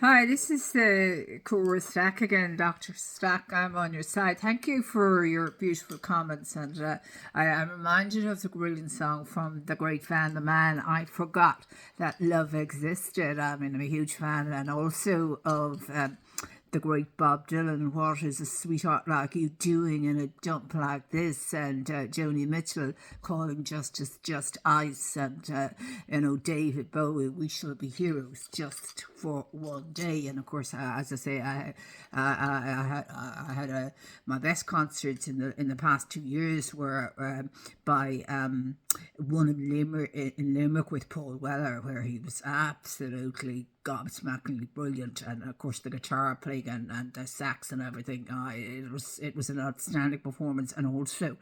Hi, this is Cora Stack again, Dr. Stack. I'm on your side. Thank you for your beautiful comments. And I'm reminded of the brilliant song from the great fan, the man I forgot that love existed. I mean, I'm a huge fan, and also of the great Bob Dylan. What is a sweetheart like you doing in a dump like this? And Joni Mitchell calling justice just ice. And David Bowie, we shall be heroes just for one day. And of course, as I say, I had my best concerts in the past 2 years were by one in Limerick with Paul Weller, where he was absolutely gobsmackingly brilliant, and of course the guitar playing and the sax and everything. It was an outstanding performance, and also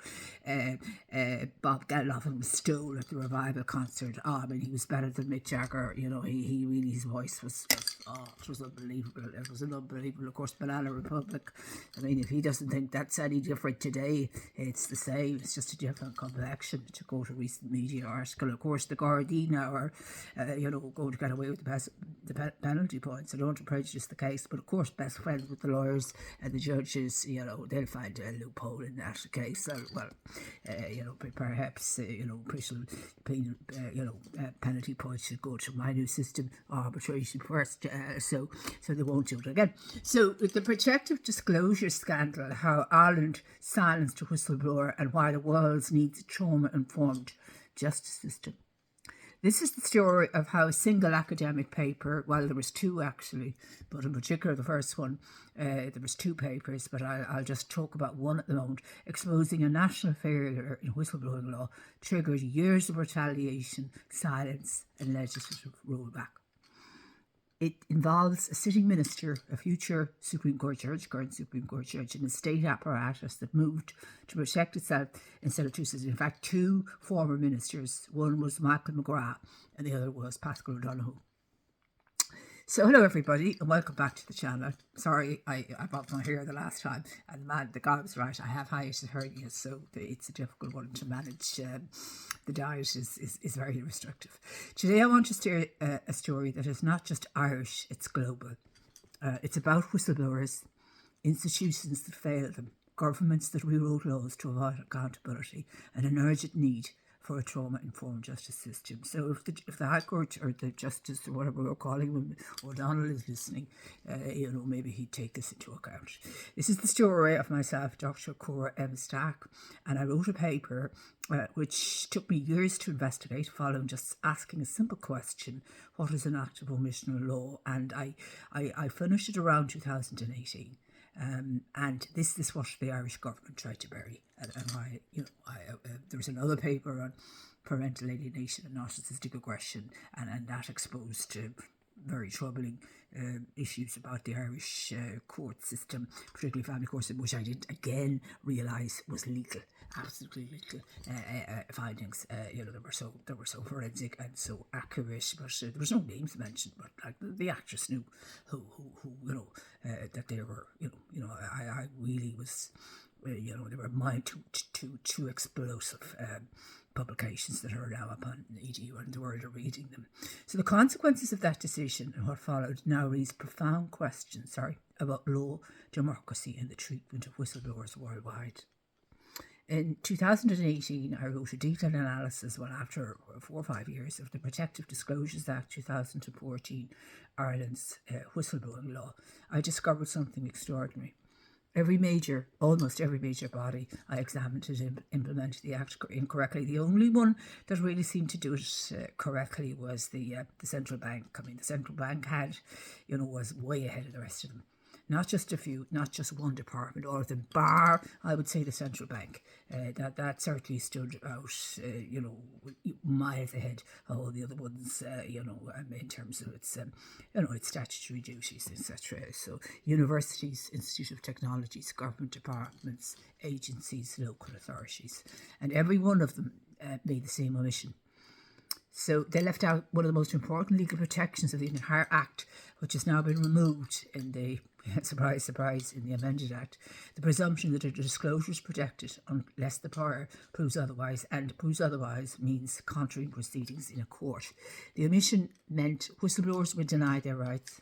Bob Geldof was stole at the Revival concert. I mean, he was better than Mick Jagger. He really, his voice was it was unbelievable. It was an unbelievable. Of course, Banana Republic. I mean, if he doesn't think that's any different today, it's the same. It's just a different complexion. To quote a recent media article, of course, the Gardaí now are, going to get away with the penalty points. I don't want to prejudice the case, but of course, best friends with the lawyers and the judges. They'll find a loophole in that case. Perhaps penalty points should go to my new system, arbitration first. So they won't do it again. So the protective disclosure scandal, how Ireland silenced a whistleblower and why the world needs a trauma-informed justice system. This is the story of how a single academic paper, well, there was two actually, but in particular the first one, there was two papers, but I'll just talk about one at the moment, exposing a national failure in whistleblowing law, triggered years of retaliation, silence and legislative rollback. It involves a sitting minister, a future Supreme Court judge, current Supreme Court judge, and a state apparatus that moved to protect itself instead of two sisters. In fact, two former ministers. One was Michael McGrath and the other was Paschal Donohoe. So hello everybody and welcome back to the channel. Sorry, I bobbed my hair the last time, and the guy was right. I have hiatus hernias, so it's a difficult one to manage. The diet is very restrictive. Today I want to steer a story that is not just Irish, it's global. It's about whistleblowers, institutions that fail them, governments that rewrote laws to avoid accountability, and an urgent need for a trauma-informed justice system. So if the High Court or the Justice or whatever we're calling him, O'Donnell is listening, maybe he'd take this into account. This is the story of myself, Dr. Cora M. Stack, and I wrote a paper which took me years to investigate, following just asking a simple question: what is an act of omission law? And I finished it around 2018. And this is what the Irish government tried to bury. There was another paper on parental alienation and narcissistic aggression, and that exposed very troubling issues about the Irish court system, particularly family court system, which I didn't again realise was legal, absolutely legal findings. They were so forensic and so accurate, but there was no names mentioned. But like the actress knew who that they were. I really was. They were mine two explosive publications that are now upon EDU and the world are reading them. So the consequences of that decision and what followed now raise profound questions about law, democracy and the treatment of whistleblowers worldwide. In 2018, I wrote a detailed analysis, after 4 or 5 years, of the Protective Disclosures Act 2014, Ireland's whistleblowing law. I discovered something extraordinary. Almost every major body I examined had implemented the Act incorrectly. The only one that really seemed to do it correctly was the central bank. I mean, the central bank was way ahead of the rest of them. Not just a few, not just one department, all of them, bar, I would say, the central bank. That certainly stood out, miles ahead of all the other ones, in terms of its statutory duties, etc. So universities, Institute of Technologies, government departments, agencies, local authorities, and every one of them made the same omission. So they left out one of the most important legal protections of the entire Act, which has now been removed in the, surprise, surprise, in the amended Act, the presumption that a disclosure is protected unless the prior proves otherwise, and proves otherwise means contrary proceedings in a court. The omission meant whistleblowers were denied their rights.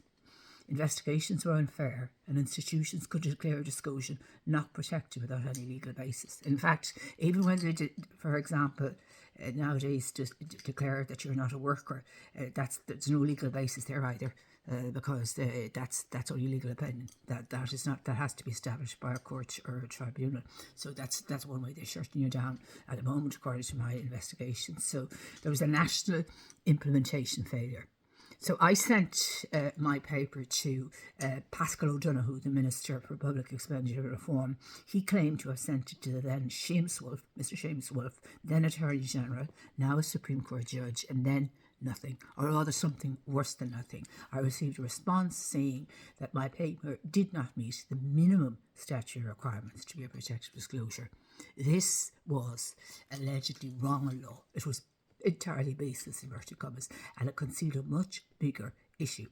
Investigations were unfair and institutions could declare disclosure not protected without any legal basis. In fact, even when they did, for example, nowadays to declare that you're not a worker, there's no legal basis there either. Because that's only legal opinion. That is not, that has to be established by a court or a tribunal. So that's one way they're shutting you down at the moment, according to my investigation. So there was a national implementation failure. So I sent my paper to Paschal Donohoe, the Minister for Public Expenditure Reform. He claimed to have sent it to the then Seamus Woulfe, Mr. Seamus Woulfe, then Attorney General, now a Supreme Court judge, and then nothing, or rather something worse than nothing. I received a response saying that my paper did not meet the minimum statutory requirements to be a protected disclosure. This was allegedly wrong in law. It was entirely baseless, in inverted commas, and it concealed a much bigger issue.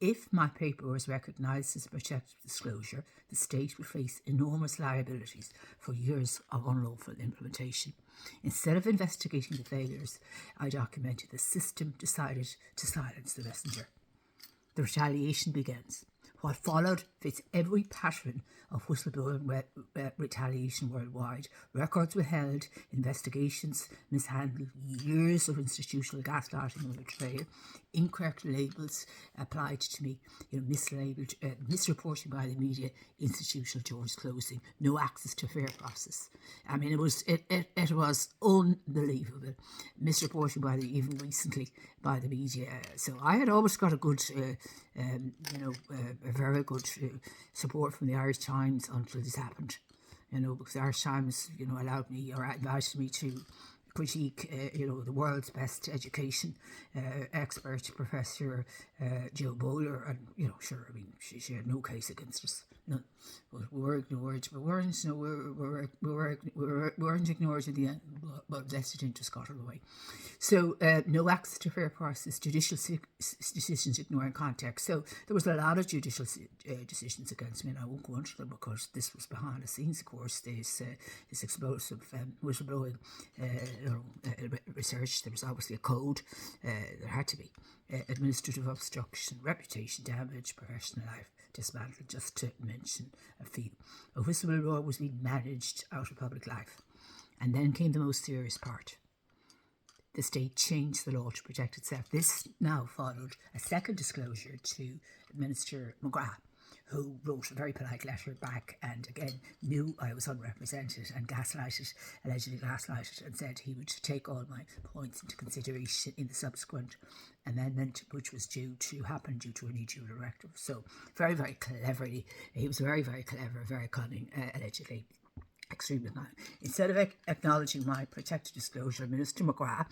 If my paper was recognised as a protected disclosure, the state would face enormous liabilities for years of unlawful implementation. Instead of investigating the failures I documented, the system decided to silence the messenger. The retaliation begins. What followed fits every pattern of whistleblower retaliation worldwide. Records withheld, investigations mishandled, years of institutional gaslighting and betrayal, incorrect labels applied to me, mislabelled, misreporting by the media, institutional doors closing, no access to fair process. I mean, it was unbelievable. Misreporting even recently by the media. So I had always got a good, a very good support from the Irish Times until this happened. Because the Irish Times, allowed me or invited me to critique, the world's best education expert, Professor Joe Bowler, and she had no case against us. None. But we were ignored. We weren't ignored in the end, but vested into Scotland away. So no access to fair process, judicial decisions ignoring context. So there was a lot of judicial decisions against me, and I won't go into them because this was behind the scenes, of course. This explosive whistleblowing research. There was obviously a code. There had to be administrative obstruction, reputation damage, professional life dismantled, just to mention a few. A whistleblower was being managed out of public life. And then came the most serious part. The state changed the law to protect itself. This now followed a second disclosure to Minister McGrath, who wrote a very polite letter back and again knew I was unrepresented and allegedly gaslighted, and said he would take all my points into consideration in the subsequent amendment, which was due to happen due to a new judicial directive. So very, very cleverly, he was very, very clever, very cunning, allegedly. Extremely cunning. Instead of acknowledging my protected disclosure, Minister McGrath,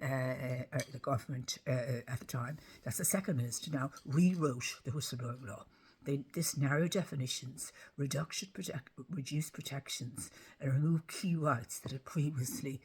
the government at the time, that's the second minister now, rewrote the whistleblowing law. This narrow definitions, reduced protections, and removed key rights that had previously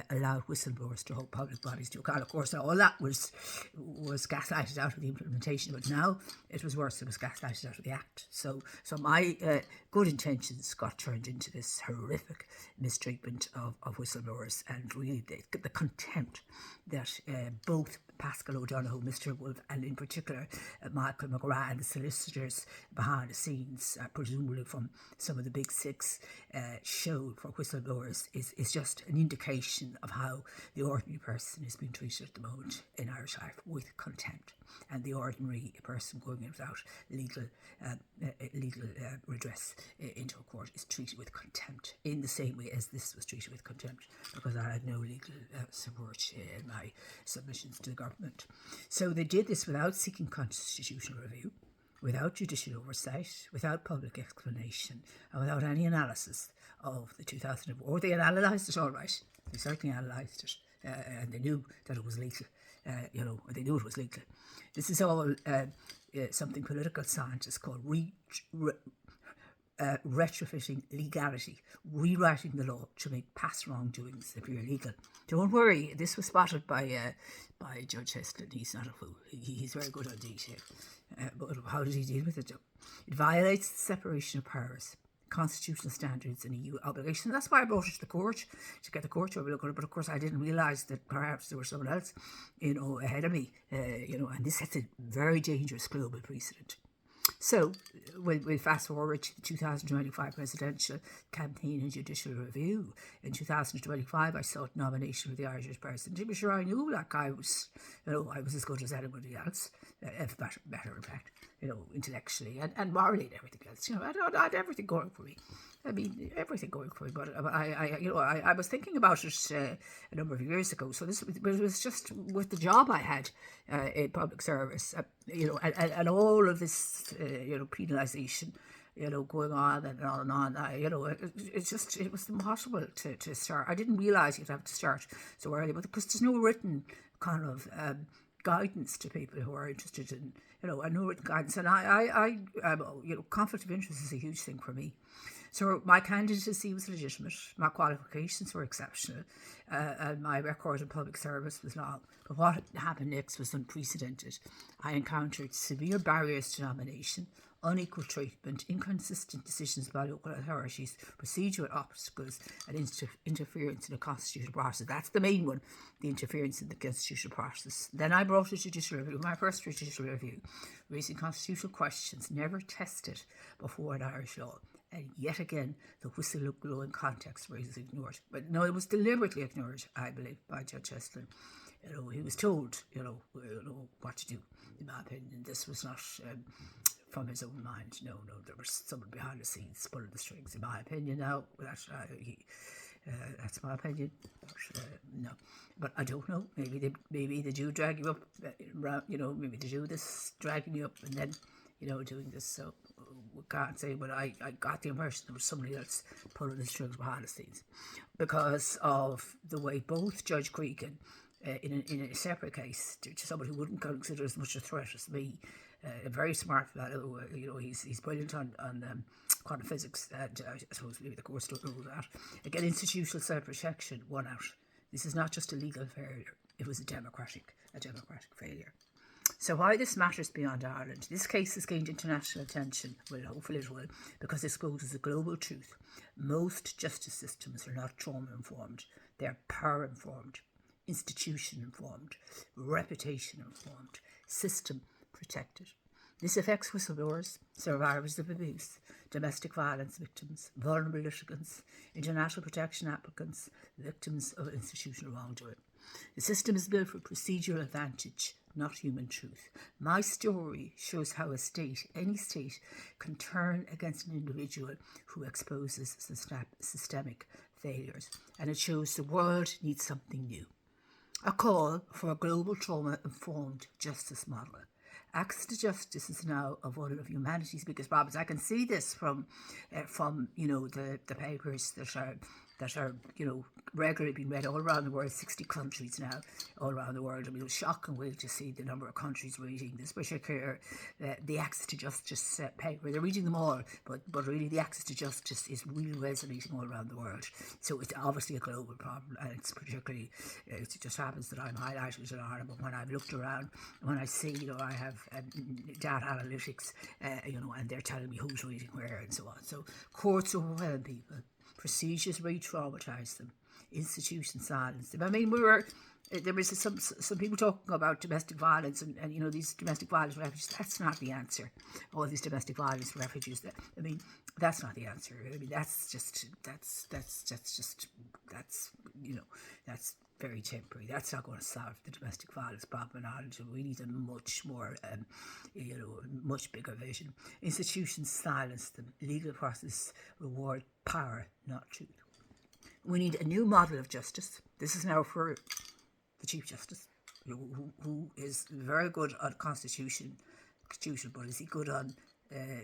allowed whistleblowers to hold public bodies to account. Of course, all that was gaslighted out of the implementation, but now it was worse. It was gaslighted out of the act. So my good intentions got turned into this horrific mistreatment of whistleblowers, and really the contempt that both Paschal O'Donoghue, Mr. Woulfe, and in particular Michael McGrath and the solicitors behind the scenes, presumably from some of the big six, showed for whistleblowers is just an indication of how the ordinary person is being treated at the moment in Irish life, with contempt. And the ordinary person going in without legal redress into a court is treated with contempt, in the same way as this was treated with contempt, because I had no legal support in my submissions to the government. So they did this without seeking constitutional review, without judicial oversight, without public explanation, and without any analysis of the 2004. Or they had analysed it all right. They certainly analysed it, and they knew that it was legal. They knew it was legal. This is all something political scientists call retrofitting legality, rewriting the law to make past wrongdoings appear legal. Don't worry, this was spotted by Judge Heston. He's not a fool. He's very good on detail. But how did he deal with it, though? It violates the separation of powers, constitutional standards and EU obligations. That's why I brought it to the court, to get the court to have a look at it. But of course I didn't realise that perhaps there was someone else, ahead of me, and this sets a very dangerous global precedent. So we'll fast forward to the 2025 presidential campaign and judicial review. In 2025, I sought nomination for the Irish presidency. But sure, I knew like I was as good as anybody else, if matter of fact, intellectually and morally and everything else. I had everything going for me. I mean, everything going for me. But I was thinking about it a number of years ago. So it was just with the job I had in public service, and all of this, penalisation, going on and on and on. It was impossible to start. I didn't realise you'd have to start so early, but because there's no written kind of guidance to people who are interested in, no written guidance. And I conflict of interest is a huge thing for me. So my candidacy was legitimate, my qualifications were exceptional, and my record in public service was long. But what happened next was unprecedented. I encountered severe barriers to nomination, unequal treatment, inconsistent decisions by local authorities, procedural obstacles, and interference in the constitutional process. That's the main one, the interference in the constitutional process. Then I brought a judicial review, my first judicial review, raising constitutional questions never tested before in Irish law. And yet again, the whistleblowing context was ignored. But no, it was deliberately ignored, I believe, by Judge Estlin. He was told, what to do, in my opinion. This was not from his own mind. No, there was someone behind the scenes pulling the strings, in my opinion. Now, that's my opinion. But, no, but I don't know. Maybe they do drag you up, maybe they do this, dragging you up, and then, doing this. So we can't say, but I got the impression there was somebody else pulling the strings behind the scenes because of the way both Judge Cregan, in a separate case, to somebody who wouldn't consider as much a threat as me, a very smart fellow, he's brilliant on quantum physics, and I suppose maybe the course don't know that. Again, institutional self-protection won out. This is not just a legal failure, it was a democratic failure. So why this matters beyond Ireland? This case has gained international attention, well, hopefully it will, because it exposes a global truth. Most justice systems are not trauma-informed, they're power-informed, institution-informed, reputation-informed, system-protected. This affects whistleblowers, survivors of abuse, domestic violence victims, vulnerable litigants, international protection applicants, victims of institutional wrongdoing. The system is built for procedural advantage, not human truth. My story shows how any state, can turn against an individual who exposes systemic failures. And it shows the world needs something new. A call for a global trauma-informed justice model. Access to justice is now one of humanity's biggest problems. I can see this from the papers that are regularly being read all around the world, 60 countries now, all around the world. I mean, it was shocking to see the number of countries reading this particular, the Access to Justice paper. They're reading them all, but really the Access to Justice is really resonating all around the world. So it's obviously a global problem, and it's particularly, it just happens that I'm highlighted in Ireland, but when I've looked around, when I see, I have data analytics, and they're telling me who's reading where and so on. So courts overwhelm people. Procedures re-traumatise them. Institutions silence them. I mean, there was some people talking about domestic violence and these domestic violence refugees. That's not the answer. All these domestic violence refugees. That's not the answer. I mean, that's very temporary. That's not going to solve the domestic violence problem in Ireland. We need a much more, much bigger vision. Institutions silence them. Legal process reward power, not truth. We need a new model of justice. This is now for the Chief Justice, who is very good on constitution, but is he good on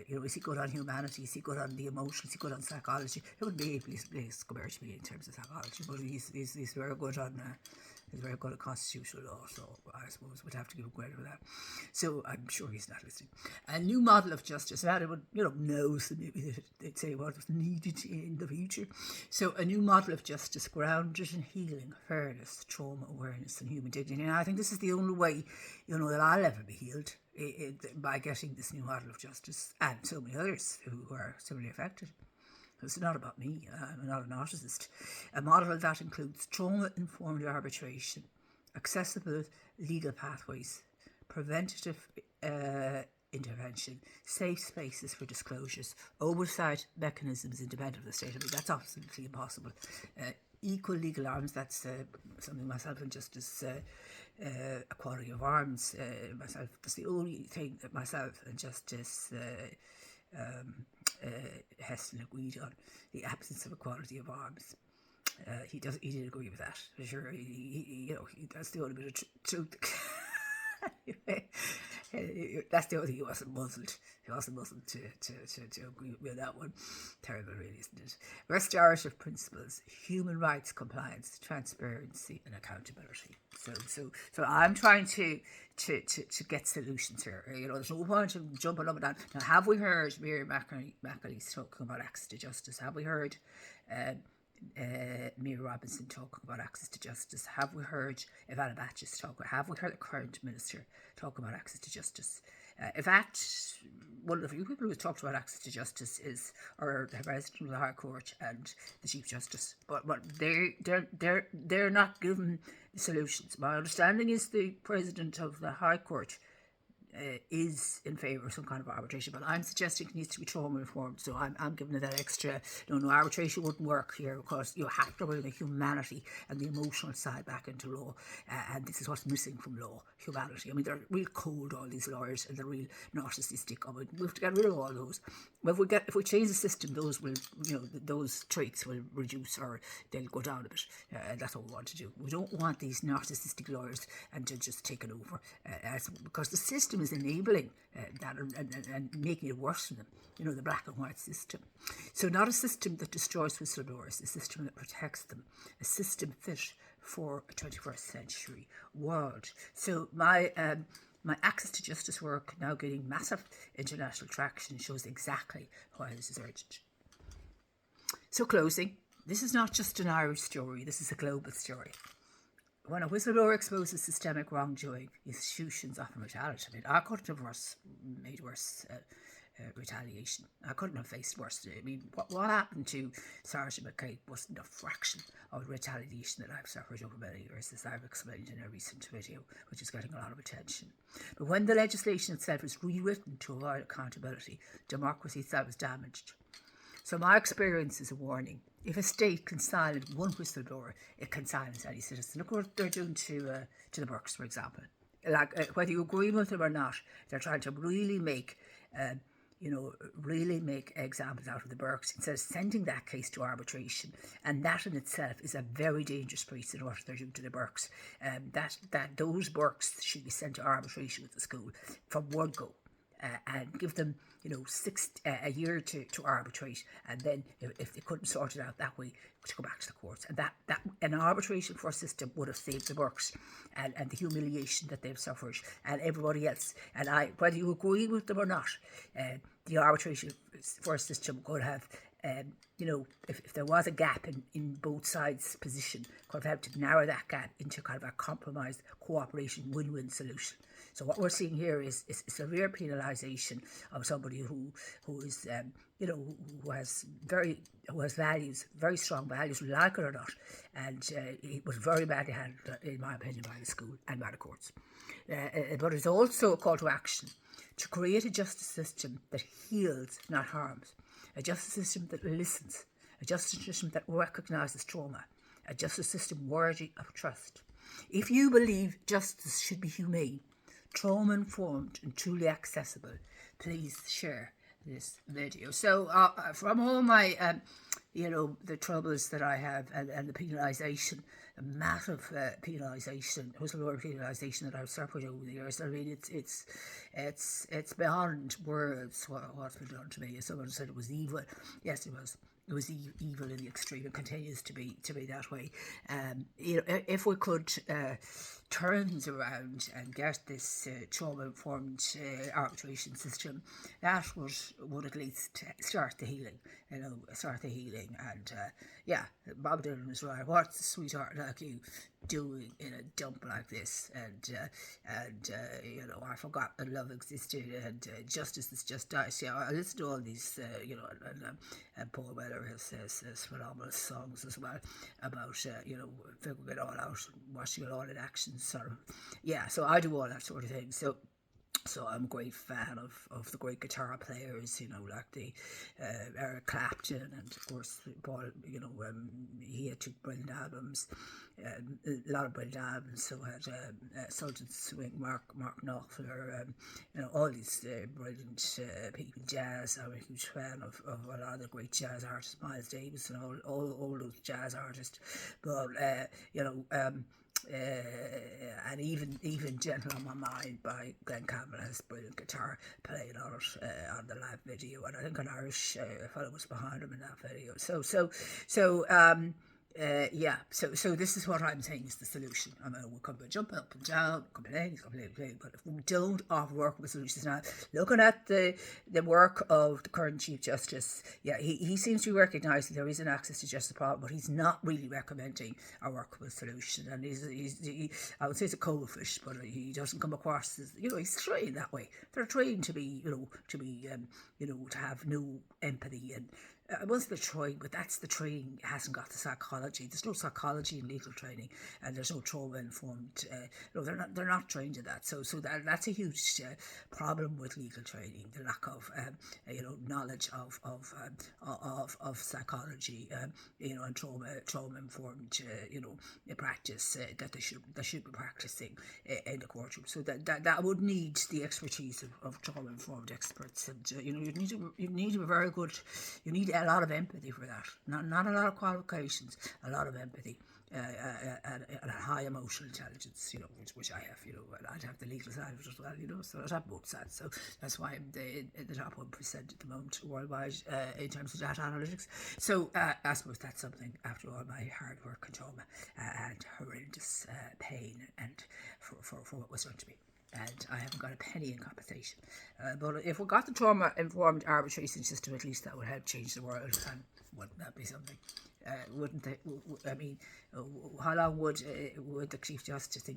is he good on humanity? Is he good on the emotions? Is he good on psychology? It would be place compared to me in terms of psychology, but he's very good on constitutional law. So I suppose we'd have to give him credit for that. So I'm sure he's not listening. A new model of justice. That it would knows that maybe they'd say what was needed in the future. So a new model of justice grounded in healing, fairness, trauma awareness, and human dignity. And I think this is the only way that I'll ever be healed. By getting this new model of justice, and so many others who are similarly affected. It's not about me, I'm not an narcissist. A model that includes trauma-informed arbitration, accessible legal pathways, preventative intervention, safe spaces for disclosures, oversight mechanisms independent of the state. I mean, that's absolutely impossible. Equal legal arms, that's something myself and Justice Equality of Arms, myself, that's the only thing that myself and Justice Heston agreed on, the absence of equality of arms. He did agree with that. Sure, that's the only bit of truth. That's the only thing. He wasn't muzzled. He wasn't muzzled to agree with that one. Terrible, really, isn't it? Restorative principles, human rights compliance, transparency, and accountability. So I'm trying to get solutions here. There's no point in jumping up and down. Now, have we heard Mary McAleese talking about access to justice? Have we heard Mira Robinson talking about access to justice? Have we heard Ivana Batches talk? Have we heard the current minister talk about access to justice? In fact, one of the few people who has talked about access to justice is our President of the High Court and the Chief Justice, but they're not given the solutions. My understanding is the President of the High Court is in favour of some kind of arbitration, but I'm suggesting it needs to be trauma informed. So I'm giving it that extra. No, arbitration wouldn't work here because you have to bring the humanity and the emotional side back into law, and this is what's missing from law: humanity. I mean, they're real cold, all these lawyers, and they're real narcissistic. I mean, we have to get rid of all those. If we change the system, those will, those traits will reduce or they'll go down a bit. That's what we want to do. We don't want these narcissistic lawyers and to just take it over, because the system is enabling that and making it worse for them. The black and white system. So not a system that destroys whistleblowers, a system that protects them, a system fit for a 21st century world. So my access to justice work, now getting massive international traction, shows exactly why this is urgent. So closing, this is not just an Irish story, this is a global story. When a whistleblower exposes systemic wrongdoing, institutions often retaliate. I mean, I couldn't have made worse retaliation. I couldn't have faced worse. I mean, what happened to Sergeant McCabe wasn't a fraction of the retaliation that I've suffered over many years, as I've explained in a recent video, which is getting a lot of attention. But when the legislation itself is rewritten to avoid accountability, democracy itself is damaged. So my experience is a warning. If a state can silence one whistleblower, it can silence any citizen. Look what they're doing to the Burkes, for example. Whether you agree with them or not, they're trying to really make examples out of the Burkes instead of sending that case to arbitration. And that in itself is a very dangerous precedent, what they're doing to the Burkes. That those Burkes should be sent to arbitration with the school from one go. And give them, a year to arbitrate, and then if they couldn't sort it out that way, to go back to the courts. And that an arbitration for a system would have saved the Burkes and the humiliation that they've suffered, and everybody else. And whether you agree with them or not, the arbitration for a system could have, if there was a gap in both sides' position, could have helped to narrow that gap into kind of a compromised cooperation win-win solution. So what we're seeing here is severe penalisation of somebody who is who has values, very strong values, like it or not, and it was very badly handled, in my opinion, by the school and by the courts. But it's also a call to action to create a justice system that heals, not harms, a justice system that listens, a justice system that recognises trauma, a justice system worthy of trust. If you believe justice should be humane, trauma-informed and truly accessible, please share this video. So from all my, the troubles that I have and the penalisation, the massive penalisation, whistleblower penalisation that I've suffered over the years, I mean, it's beyond words what's been done to me. As someone said, it was evil. Yes, it was. It was evil in the extreme and continues to be that way. If we could turn things around and get this trauma-informed arbitration system, that would at least start the healing. And Bob Dylan was right. What's a sweetheart like you doing in a dump like this? And I forgot that love existed and justice is just dice. Yeah, I listen to all these, and Paul Weller has phenomenal songs as well about, figuring it all out, watching it all in action, sort of. Yeah, so I do all that sort of thing. So So I'm a great fan of the great guitar players, like the Eric Clapton, and of course Paul. He had two brilliant albums, a lot of brilliant albums. So had Sultan Swing, Mark Knopfler, all these brilliant people. Jazz. I'm a huge fan of a lot of the great jazz artists, Miles Davis, and all those jazz artists. But and even Gentle on My Mind by Glenn Campbell has brilliant guitar playing on it on the live video, and I think an Irish fellow was behind him in that video. So this is what I'm saying is the solution. I mean, we could be jumping up and down, complaining, but if we don't offer workable solutions now, looking at the work of the current Chief Justice, he seems to be recognising there is an access to justice problem, but he's not really recommending a workable solution. And I would say it's a cold fish, but he doesn't come across as, he's trained that way. They're trained to be, to have no empathy and. Once they're trained, but that's the training hasn't got the psychology. There's no psychology in legal training, and there's no trauma informed. They're not trained in that. So that's a huge problem with legal training. The lack of knowledge of psychology, and trauma informed practice that they should be practicing in the courtroom. So that would need the expertise of trauma informed experts, and you need to be very good. You need a lot of empathy for that. Not a lot of qualifications, a lot of empathy, and a high emotional intelligence, which I have, and I'd have the legal side of it as well, so I'd have both sides. So that's why I'm in the top 1% at the moment worldwide in terms of data analytics. So I suppose that's something, after all my hard work and trauma and horrendous pain and for what was done to me. And I haven't got a penny in compensation. But if we got the trauma-informed arbitration system, at least that would help change the world. And wouldn't that be something? Wouldn't they? I mean, how long would the Chief Justice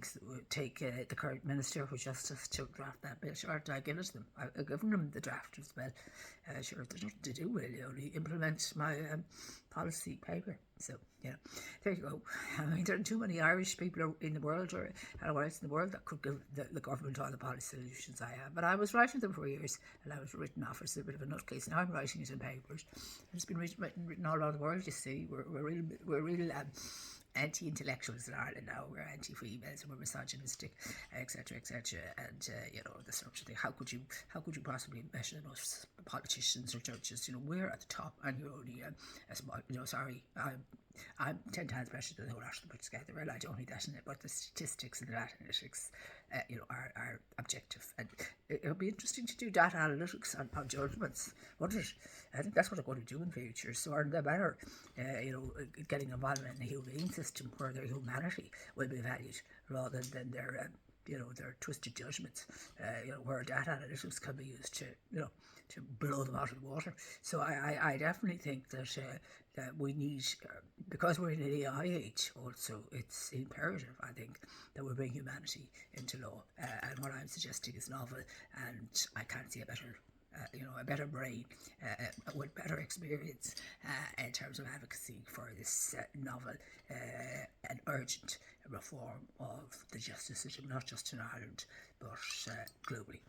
take the current Minister for Justice to draft that bill? Sure, I give it to them. I've given them the draft of the bill. Sure, there's nothing to do really. Only implement my policy paper. So there you go. I mean, there are too many Irish people in the world, or anywhere else in the world, that could give the government all the policy solutions I have. But I was writing them for years, and I was written off as a bit of a nutcase. Now I'm writing it in papers. It's been written all over the world. You see, we're real anti-intellectuals in Ireland now. We're anti-females, and we're misogynistic, etc., and the sort of thing. How could you possibly measure us politicians or judges? We're at the top, and you're only sorry, I'm 10 times better than the whole lot of them put together. Well, I don't need that in it, but the statistics and the data analytics, are objective. And it'll be interesting to do data analytics on judgments, wouldn't it? I think that's what I'm going to do in future. So are they better, getting involved in a humane system where their humanity will be valued rather than their twisted judgments, where data analytics can be used to blow them out of the water. So I definitely think that we need, because we're in an AI age also, it's imperative, I think, that we bring humanity into law. And what I'm suggesting is novel, and I can't see a better brain with better experience in terms of advocacy for this novel and urgent reform of the justice system, not just in Ireland, but globally.